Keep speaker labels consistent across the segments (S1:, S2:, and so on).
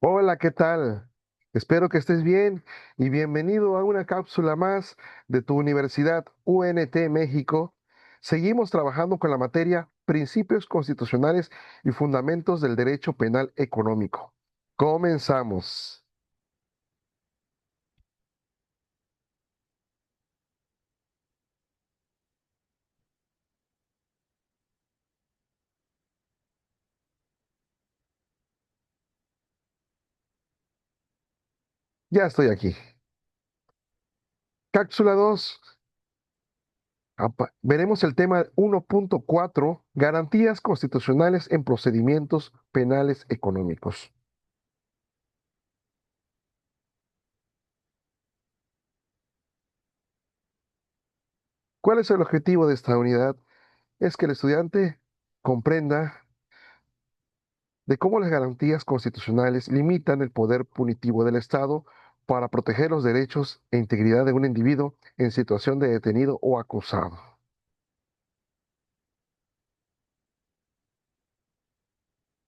S1: Hola, ¿qué tal? Espero que estés bien y bienvenido a una cápsula más de tu Universidad UNT México. Seguimos trabajando con la materia Principios Constitucionales y Fundamentos del Derecho Penal Económico. Comenzamos. Ya estoy aquí. Cápsula 2. Veremos el tema 1.4, Garantías constitucionales en procedimientos penales económicos. ¿Cuál es el objetivo de esta unidad? Es que el estudiante comprenda de cómo las garantías constitucionales limitan el poder punitivo del Estado para proteger los derechos e integridad de un individuo en situación de detenido o acusado.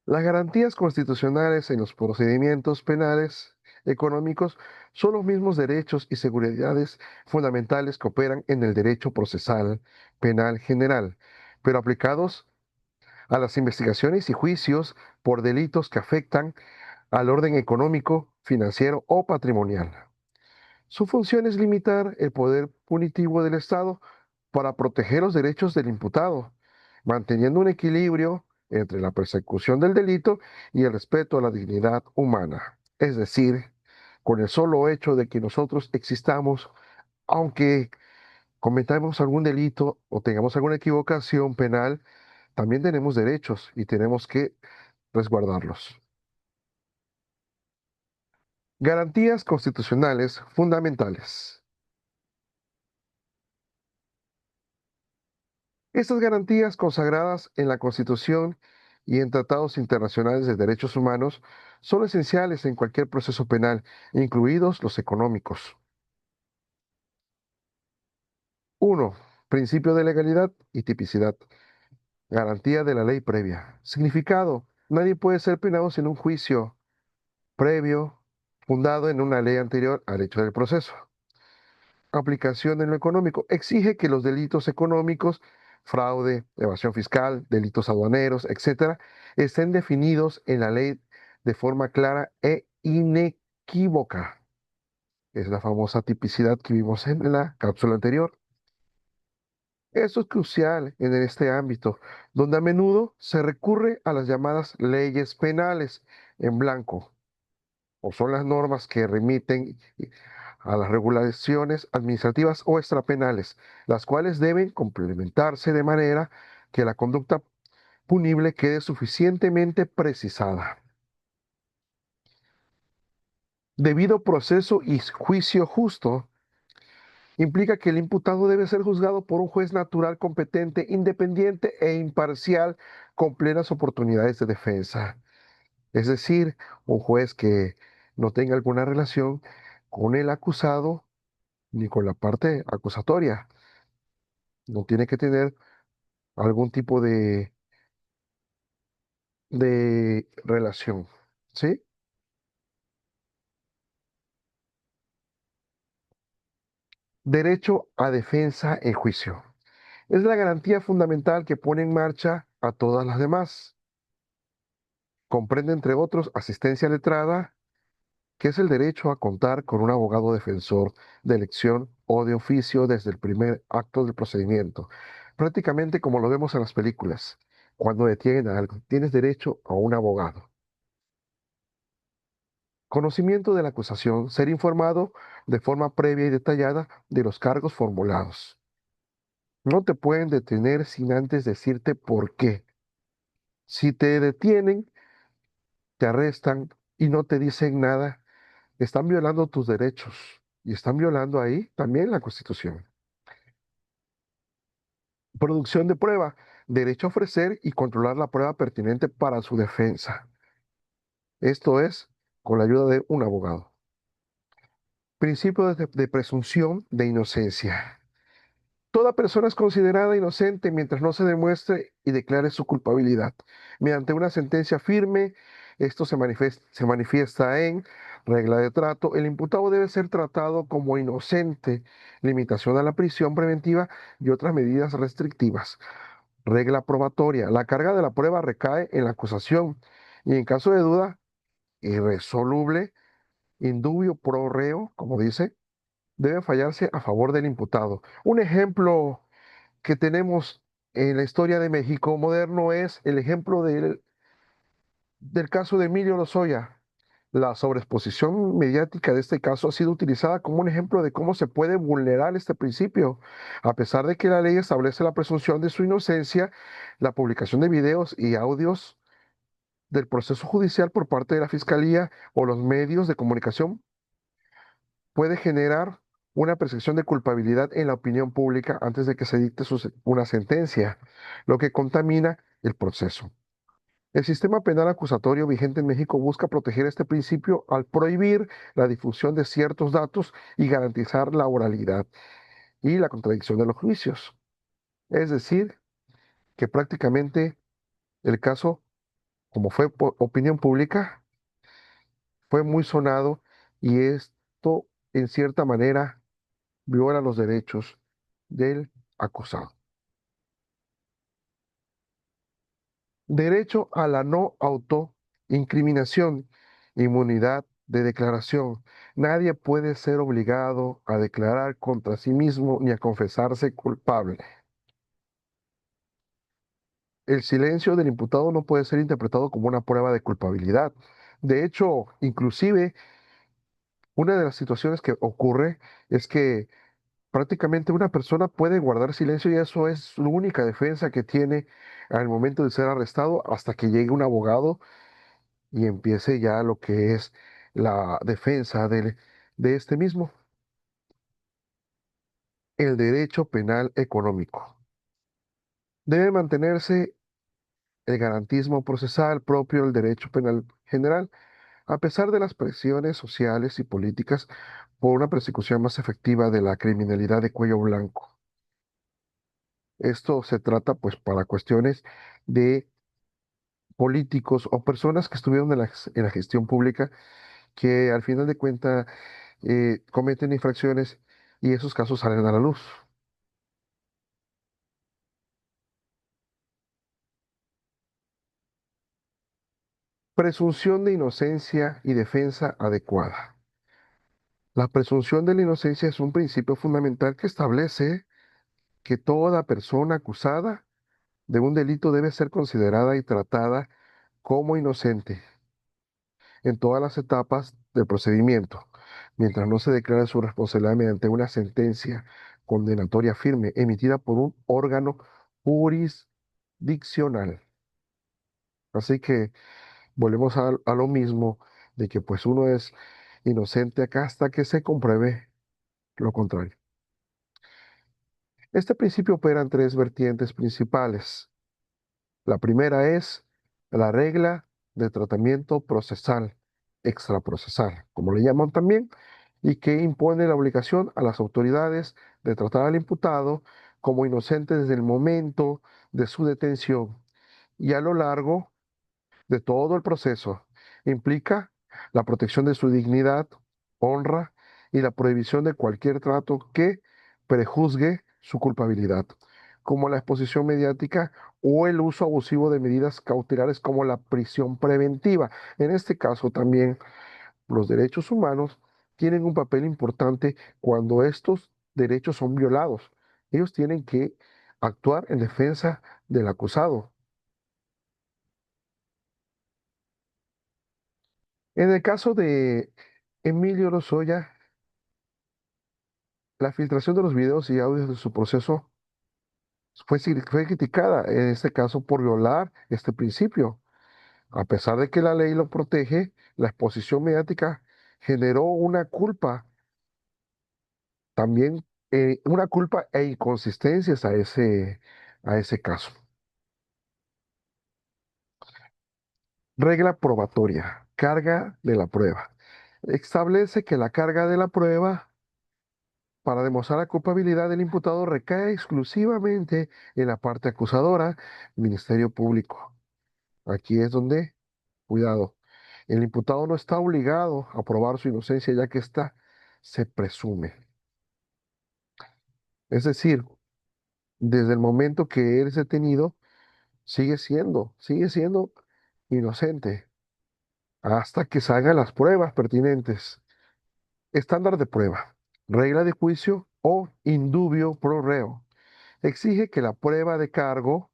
S1: Las garantías constitucionales en los procedimientos penales económicos son los mismos derechos y seguridades fundamentales que operan en el derecho procesal penal general, pero aplicados a las investigaciones y juicios por delitos que afectan al orden económico, financiero o patrimonial. Su función es limitar el poder punitivo del Estado para proteger los derechos del imputado, manteniendo un equilibrio entre la persecución del delito y el respeto a la dignidad humana. Es decir, con el solo hecho de que nosotros existamos, aunque cometamos algún delito o tengamos alguna equivocación penal, también tenemos derechos y tenemos que resguardarlos. Garantías constitucionales fundamentales. Estas garantías consagradas en la Constitución y en tratados internacionales de derechos humanos son esenciales en cualquier proceso penal, incluidos los económicos. 1. Principio de legalidad y tipicidad. Garantía de la ley previa. Significado. Nadie puede ser penado sin un juicio previo fundado en una ley anterior al hecho del proceso. Aplicación en lo económico. Exige que los delitos económicos, fraude, evasión fiscal, delitos aduaneros, etcétera, estén definidos en la ley de forma clara e inequívoca. Es la famosa tipicidad que vimos en la cápsula anterior. Esto es crucial en este ámbito, donde a menudo se recurre a las llamadas leyes penales en blanco, o son las normas que remiten a las regulaciones administrativas o extrapenales, las cuales deben complementarse de manera que la conducta punible quede suficientemente precisada. Debido proceso y juicio justo implica que el imputado debe ser juzgado por un juez natural competente, independiente e imparcial, con plenas oportunidades de defensa. Es decir, un juez que no tenga alguna relación con el acusado ni con la parte acusatoria. No tiene que tener algún tipo de relación, ¿sí? Derecho a defensa en juicio. Es la garantía fundamental que pone en marcha a todas las demás. Comprende, entre otros, asistencia letrada, que es el derecho a contar con un abogado defensor de elección o de oficio desde el primer acto del procedimiento, prácticamente como lo vemos en las películas. Cuando detienen a algo, tienes derecho a un abogado. Conocimiento de la acusación, ser informado de forma previa y detallada de los cargos formulados. No te pueden detener sin antes decirte por qué. Si te detienen, te arrestan y no te dicen nada, están violando tus derechos y están violando ahí también la Constitución. Producción de prueba, derecho a ofrecer y controlar la prueba pertinente para su defensa. Esto es con la ayuda de un abogado. Principio de presunción de inocencia. Toda persona es considerada inocente mientras no se demuestre y declare su culpabilidad mediante una sentencia firme Esto se manifiesta en regla de trato. El imputado debe ser tratado como inocente, limitación a la prisión preventiva y otras medidas restrictivas. Regla probatoria. La carga de la prueba recae en la acusación y en caso de duda irresoluble, indubio pro reo, como dice, debe fallarse a favor del imputado. Un ejemplo que tenemos en la historia de México moderno es el ejemplo del caso de Emilio Lozoya. La sobreexposición mediática de este caso ha sido utilizada como un ejemplo de cómo se puede vulnerar este principio. A pesar de que la ley establece la presunción de su inocencia, la publicación de videos y audios del proceso judicial por parte de la Fiscalía o los medios de comunicación puede generar una percepción de culpabilidad en la opinión pública antes de que se dicte una sentencia, lo que contamina el proceso. El sistema penal acusatorio vigente en México busca proteger este principio al prohibir la difusión de ciertos datos y garantizar la oralidad y la contradicción de los juicios. Es decir, que prácticamente el caso, como fue opinión pública, fue muy sonado y esto, en cierta manera, viola los derechos del acusado. Derecho a la no autoincriminación, inmunidad de declaración. Nadie puede ser obligado a declarar contra sí mismo ni a confesarse culpable. El silencio del imputado no puede ser interpretado como una prueba de culpabilidad. De hecho, inclusive, una de las situaciones que ocurre es que prácticamente una persona puede guardar silencio y eso es su única defensa que tiene al momento de ser arrestado hasta que llegue un abogado y empiece ya lo que es la defensa de este mismo. El derecho penal económico. Debe mantenerse el garantismo procesal propio del derecho penal general, a pesar de las presiones sociales y políticas por una persecución más efectiva de la criminalidad de cuello blanco. Esto se trata pues para cuestiones de políticos o personas que estuvieron en la gestión pública que al final de cuentas cometen infracciones y esos casos salen a la luz. Presunción de inocencia y defensa adecuada. La presunción de la inocencia es un principio fundamental que establece que toda persona acusada de un delito debe ser considerada y tratada como inocente en todas las etapas del procedimiento, mientras no se declare su responsabilidad mediante una sentencia condenatoria firme emitida por un órgano jurisdiccional. Así que volvemos a lo mismo de que pues uno es inocente acá hasta que se compruebe lo contrario. Este principio opera en tres vertientes principales. La primera es la regla de tratamiento procesal, extraprocesal, como le llaman también, y que impone la obligación a las autoridades de tratar al imputado como inocente desde el momento de su detención y a lo largo de todo el proceso. Implica la protección de su dignidad, honra y la prohibición de cualquier trato que prejuzgue su culpabilidad, como la exposición mediática o el uso abusivo de medidas cautelares como la prisión preventiva. En este caso también los derechos humanos tienen un papel importante cuando estos derechos son violados. Ellos tienen que actuar en defensa del acusado. En el caso de Emilio Lozoya, la filtración de los videos y audios de su proceso fue criticada, en este caso, por violar este principio. A pesar de que la ley lo protege, la exposición mediática generó una culpa, también una culpa e inconsistencias a ese caso. Regla probatoria, carga de la prueba. Establece que la carga de la prueba para demostrar la culpabilidad del imputado recae exclusivamente en la parte acusadora, Ministerio Público. Aquí es donde, cuidado, El imputado no está obligado a probar su inocencia ya que ésta se presume. Es decir, desde el momento que él es detenido, sigue siendo inocente hasta que salgan las pruebas pertinentes. Estándar de prueba, regla de juicio o indubio pro reo. Exige que la prueba de cargo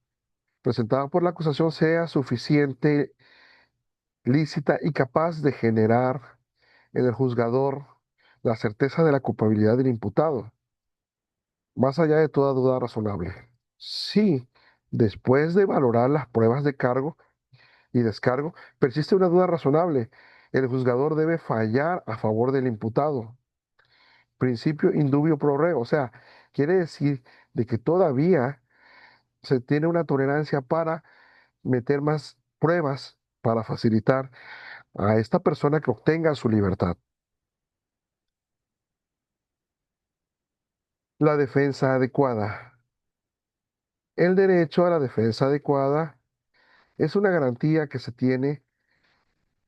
S1: presentada por la acusación sea suficiente, lícita y capaz de generar en el juzgador la certeza de la culpabilidad del imputado, más allá de toda duda razonable. Si, después de valorar las pruebas de cargo y descargo, persiste una duda razonable, el juzgador debe fallar a favor del imputado. Principio indubio pro reo, o sea, quiere decir de que todavía se tiene una tolerancia para meter más pruebas para facilitar a esta persona que obtenga su libertad. La defensa adecuada. El derecho a la defensa adecuada es una garantía que se tiene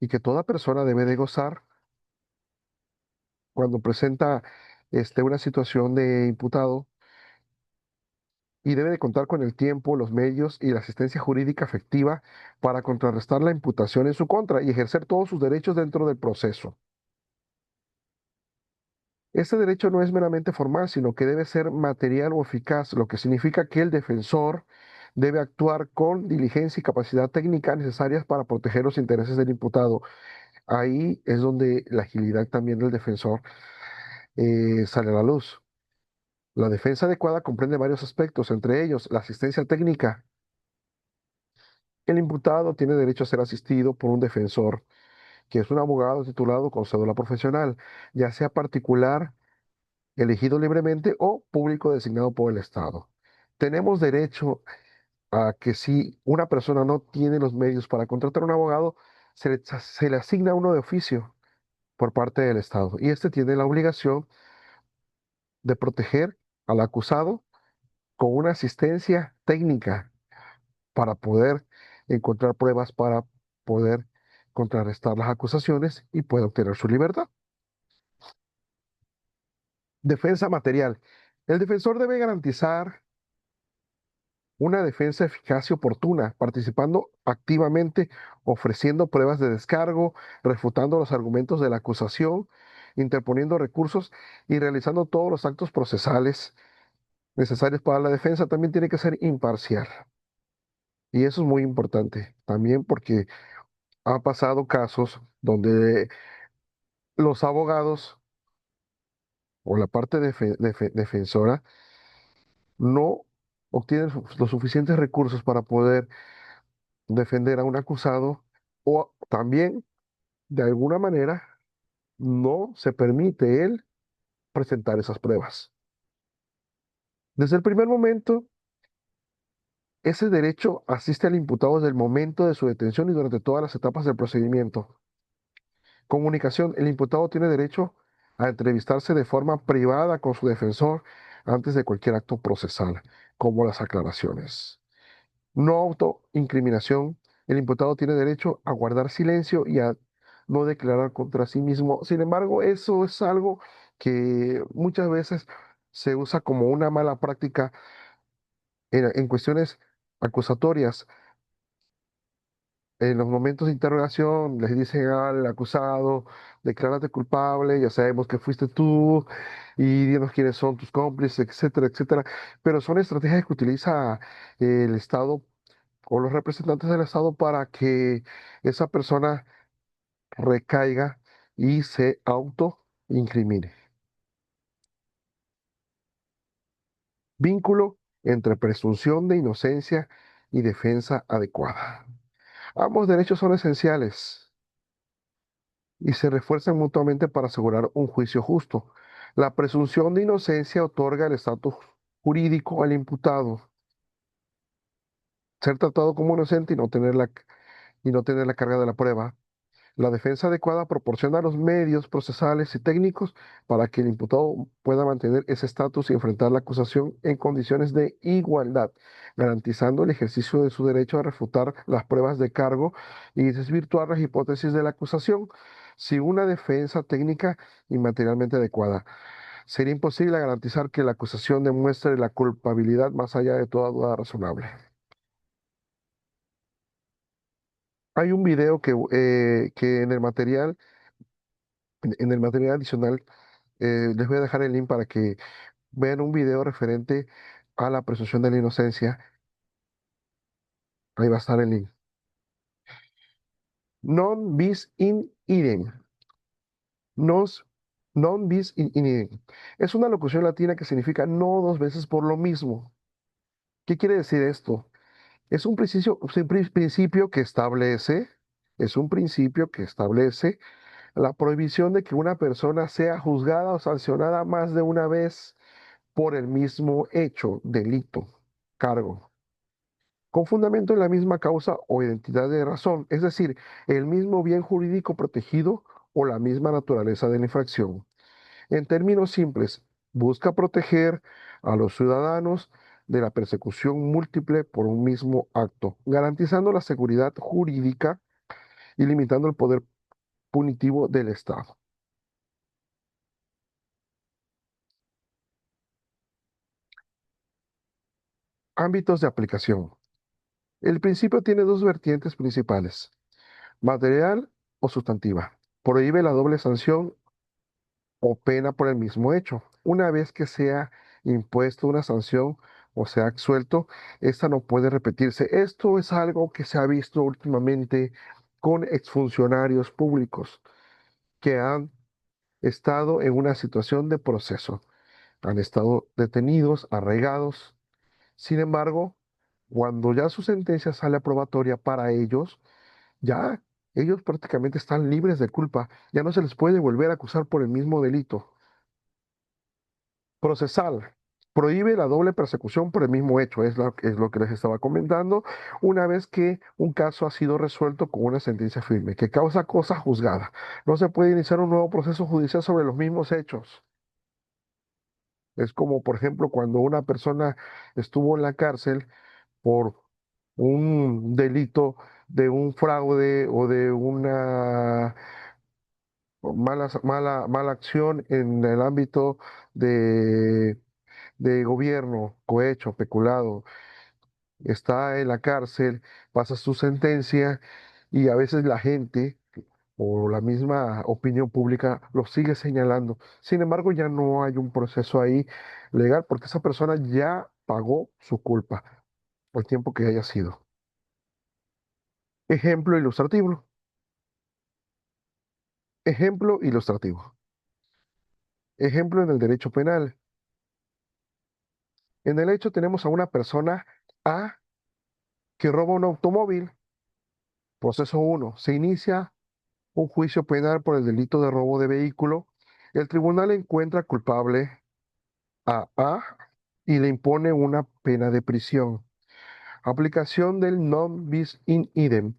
S1: y que toda persona debe de gozar cuando presenta una situación de imputado y debe de contar con el tiempo, los medios y la asistencia jurídica efectiva para contrarrestar la imputación en su contra y ejercer todos sus derechos dentro del proceso. Este derecho no es meramente formal, sino que debe ser material o eficaz, lo que significa que el defensor debe actuar con diligencia y capacidad técnica necesarias para proteger los intereses del imputado. Ahí es donde la agilidad también del defensor sale a la luz. La defensa adecuada comprende varios aspectos, entre ellos la asistencia técnica. El imputado tiene derecho a ser asistido por un defensor, que es un abogado titulado con cédula profesional, ya sea particular, elegido libremente o público designado por el Estado. Tenemos derecho a que si una persona no tiene los medios para contratar un abogado, se le asigna uno de oficio por parte del Estado y este tiene la obligación de proteger al acusado con una asistencia técnica para poder encontrar pruebas para poder contrarrestar las acusaciones y pueda obtener su libertad. Defensa material. El defensor debe garantizar una defensa eficaz y oportuna, participando activamente, ofreciendo pruebas de descargo, refutando los argumentos de la acusación, interponiendo recursos y realizando todos los actos procesales necesarios para la defensa. También tiene que ser imparcial. Y eso es muy importante también porque ha pasado casos donde los abogados o la parte defensora no obtienen los suficientes recursos para poder defender a un acusado o también, de alguna manera, no se permite él presentar esas pruebas. Desde el primer momento, ese derecho asiste al imputado desde el momento de su detención y durante todas las etapas del procedimiento. Comunicación. El imputado tiene derecho a entrevistarse de forma privada con su defensor antes de cualquier acto procesal, como las aclaraciones. No autoincriminación. El imputado tiene derecho a guardar silencio y a no declarar contra sí mismo. Sin embargo, eso es algo que muchas veces se usa como una mala práctica en cuestiones acusatorias. En los momentos de interrogación les dicen al acusado, declárate culpable, ya sabemos que fuiste tú y dinos quiénes son tus cómplices, etcétera, etcétera. Pero son estrategias que utiliza el Estado o los representantes del Estado para que esa persona recaiga y se auto-incrimine. Vínculo entre presunción de inocencia y defensa adecuada. Ambos derechos son esenciales y se refuerzan mutuamente para asegurar un juicio justo. La presunción de inocencia otorga el estatus jurídico al imputado, ser tratado como inocente y no tener la carga de la prueba. La defensa adecuada proporciona los medios procesales y técnicos para que el imputado pueda mantener ese estatus y enfrentar la acusación en condiciones de igualdad, garantizando el ejercicio de su derecho a refutar las pruebas de cargo y desvirtuar las hipótesis de la acusación sin una defensa técnica y materialmente adecuada. Sería imposible garantizar que la acusación demuestre la culpabilidad más allá de toda duda razonable. Hay un video que en el material adicional, les voy a dejar el link para que vean un video referente a la presunción de la inocencia. Ahí va a estar el link. Non bis in idem. Nos, non bis in idem. Es una locución latina que significa no dos veces por lo mismo. ¿Qué quiere decir esto? Es un principio que establece, es un principio que establece la prohibición de que una persona sea juzgada o sancionada más de una vez por el mismo hecho, delito, cargo, con fundamento en la misma causa o identidad de razón, es decir, el mismo bien jurídico protegido o la misma naturaleza de la infracción. En términos simples, busca proteger a los ciudadanos de la persecución múltiple por un mismo acto, garantizando la seguridad jurídica y limitando el poder punitivo del Estado. Ámbitos de aplicación. El principio tiene dos vertientes principales: material o sustantiva. Prohíbe la doble sanción o pena por el mismo hecho. Una vez que sea impuesto una sanción o sea absuelto, esta no puede repetirse. Esto es algo que se ha visto últimamente con exfuncionarios públicos que han estado en una situación de proceso. Han estado detenidos, arraigados. Sin embargo, cuando ya su sentencia sale aprobatoria para ellos, ya ellos prácticamente están libres de culpa. Ya no se les puede volver a acusar por el mismo delito. Procesal. Prohíbe la doble persecución por el mismo hecho, es lo que les estaba comentando, una vez que un caso ha sido resuelto con una sentencia firme, que causa cosa juzgada. No se puede iniciar un nuevo proceso judicial sobre los mismos hechos. Es como, por ejemplo, cuando una persona estuvo en la cárcel por un delito de un fraude o de una mala acción en el ámbito de, de gobierno, cohecho, peculado, está en la cárcel, pasa su sentencia y a veces la gente o la misma opinión pública lo sigue señalando. Sin embargo, ya no hay un proceso ahí legal porque esa persona ya pagó su culpa por el tiempo que haya sido. Ejemplo ilustrativo. Ejemplo ilustrativo. Ejemplo en el derecho penal. En el hecho tenemos a una persona A que roba un automóvil. Proceso uno. Se inicia un juicio penal por el delito de robo de vehículo. El tribunal encuentra culpable a A y le impone una pena de prisión. Aplicación del non bis in idem.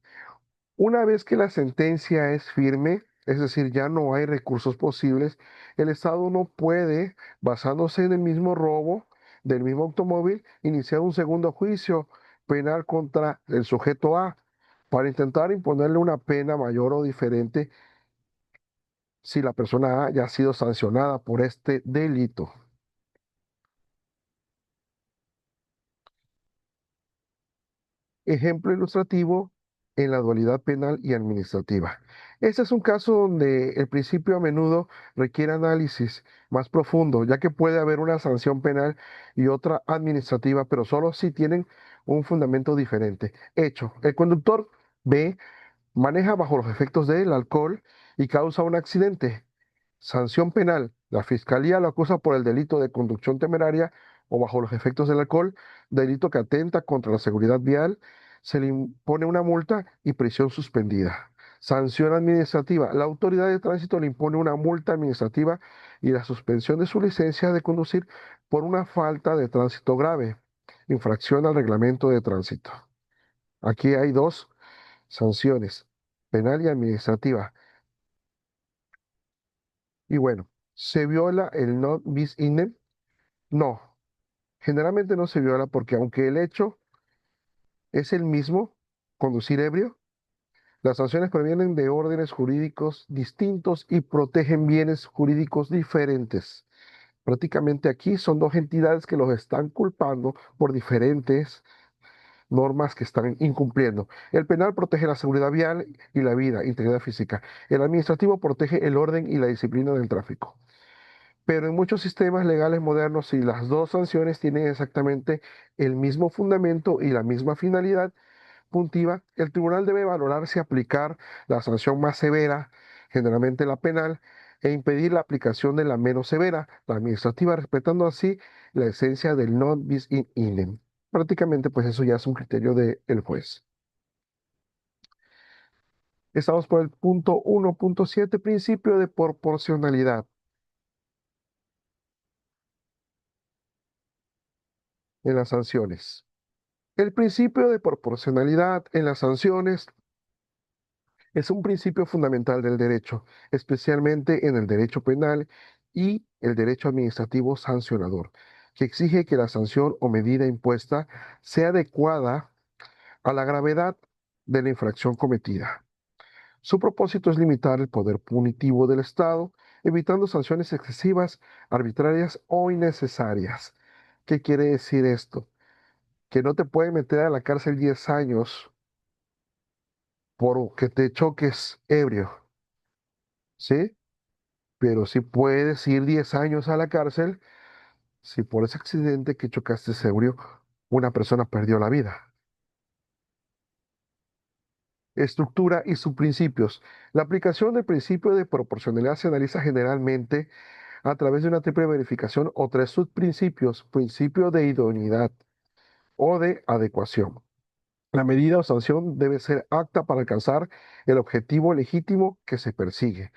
S1: Una vez que la sentencia es firme, es decir, ya no hay recursos posibles, el Estado no puede, basándose en el mismo robo del mismo automóvil, iniciar un segundo juicio penal contra el sujeto A para intentar imponerle una pena mayor o diferente si la persona A ya ha sido sancionada por este delito. Ejemplo ilustrativo en la dualidad penal y administrativa. Este es un caso donde el principio a menudo requiere análisis más profundo, ya que puede haber una sanción penal y otra administrativa, pero solo si tienen un fundamento diferente. Hecho, el conductor B maneja bajo los efectos del alcohol y causa un accidente. Sanción penal. La fiscalía lo acusa por el delito de conducción temeraria o bajo los efectos del alcohol, delito que atenta contra la seguridad vial. Se le impone una multa y prisión suspendida. Sanción administrativa. La autoridad de tránsito le impone una multa administrativa y la suspensión de su licencia de conducir por una falta de tránsito grave. Infracción al reglamento de tránsito. Aquí hay dos sanciones. penal y administrativa. Y bueno, ¿se viola el non bis in idem? No, generalmente no se viola porque aunque el hecho es el mismo, conducir ebrio, las sanciones provienen de órdenes jurídicos distintos y protegen bienes jurídicos diferentes. Prácticamente aquí son dos entidades que los están culpando por diferentes normas que están incumpliendo. El penal protege la seguridad vial y la vida, integridad física. El administrativo protege el orden y la disciplina del tráfico. Pero en muchos sistemas legales modernos, si las dos sanciones tienen exactamente el mismo fundamento y la misma finalidad puntiva, el tribunal debe valorar si aplicar la sanción más severa, generalmente la penal, e impedir la aplicación de la menos severa, la administrativa, respetando así la esencia del non bis in idem. Prácticamente, pues eso ya es un criterio del juez. Estamos por el punto 1.7, principio de proporcionalidad en las sanciones. El principio de proporcionalidad en las sanciones es un principio fundamental del derecho, especialmente en el derecho penal y el derecho administrativo sancionador, que exige que la sanción o medida impuesta sea adecuada a la gravedad de la infracción cometida. Su propósito es limitar el poder punitivo del Estado, evitando sanciones excesivas, arbitrarias o innecesarias. ¿Qué quiere decir esto? Que no te pueden meter a la cárcel 10 años por que te choques ebrio, ¿sí? Pero sí puedes ir 10 años a la cárcel si por ese accidente que chocaste ebrio, una persona perdió la vida. Estructura y sus principios. La aplicación del principio de proporcionalidad se analiza generalmente a través de una triple verificación o tres subprincipios: principio de idoneidad o de adecuación. La medida o sanción debe ser apta para alcanzar el objetivo legítimo que se persigue.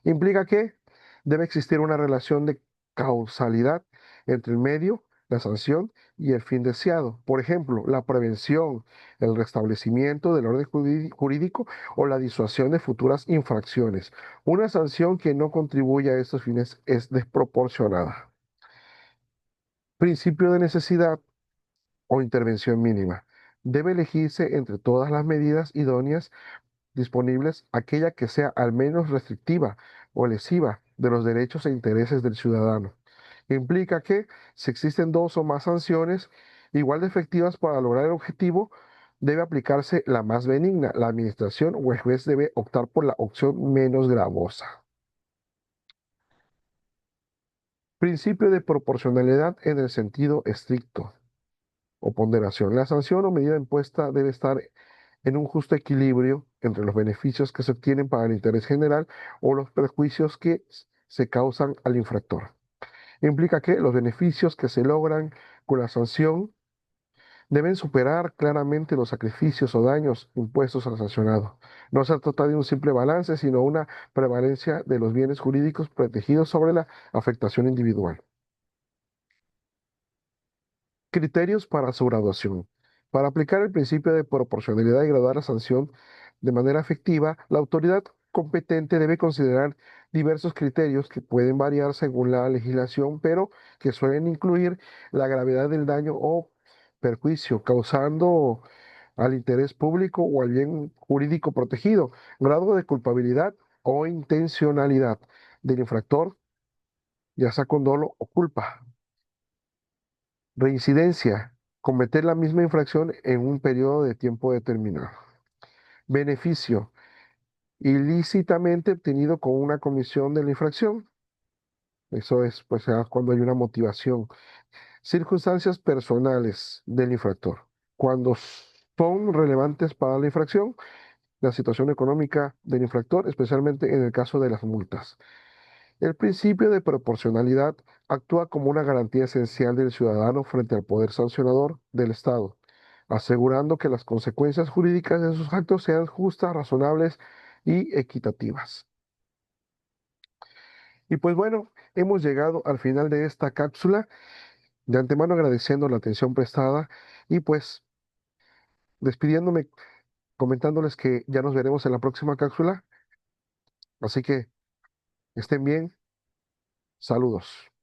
S1: Implica que debe existir una relación de causalidad entre el medio, la sanción y el fin deseado. Por ejemplo, la prevención, el restablecimiento del orden jurídico o la disuasión de futuras infracciones. Una sanción que no contribuye a estos fines es desproporcionada. Principio de necesidad o intervención mínima. Debe elegirse entre todas las medidas idóneas disponibles aquella que sea al menos restrictiva o lesiva de los derechos e intereses del ciudadano. Implica que si existen dos o más sanciones igual de efectivas para lograr el objetivo, debe aplicarse la más benigna. La administración o el juez debe optar por la opción menos gravosa. Principio de proporcionalidad en el sentido estricto o ponderación. La sanción o medida impuesta debe estar en un justo equilibrio entre los beneficios que se obtienen para el interés general o los perjuicios que se causan al infractor. Implica que los beneficios que se logran con la sanción deben superar claramente los sacrificios o daños impuestos al sancionado. No se trata de un simple balance, sino una prevalencia de los bienes jurídicos protegidos sobre la afectación individual. Criterios para su graduación. Para aplicar el principio de proporcionalidad y graduar la sanción de manera efectiva, la autoridad competente debe considerar diversos criterios que pueden variar según la legislación, pero que suelen incluir la gravedad del daño o perjuicio causando al interés público o al bien jurídico protegido, grado de culpabilidad o intencionalidad del infractor, ya sea con dolo o culpa. Reincidencia: cometer la misma infracción en un periodo de tiempo determinado. Beneficio: ilícitamente obtenido con una comisión de la infracción. Eso es, pues, cuando hay una motivación. Circunstancias personales del infractor. Cuando son relevantes para la infracción, la situación económica del infractor, especialmente en el caso de las multas. El principio de proporcionalidad actúa como una garantía esencial del ciudadano frente al poder sancionador del Estado, asegurando que las consecuencias jurídicas de sus actos sean justas, razonables y equitativas. Y pues bueno, hemos llegado al final de esta cápsula, de antemano agradeciendo la atención prestada y pues despidiéndome comentándoles que ya nos veremos en la próxima cápsula. Así que estén bien. Saludos.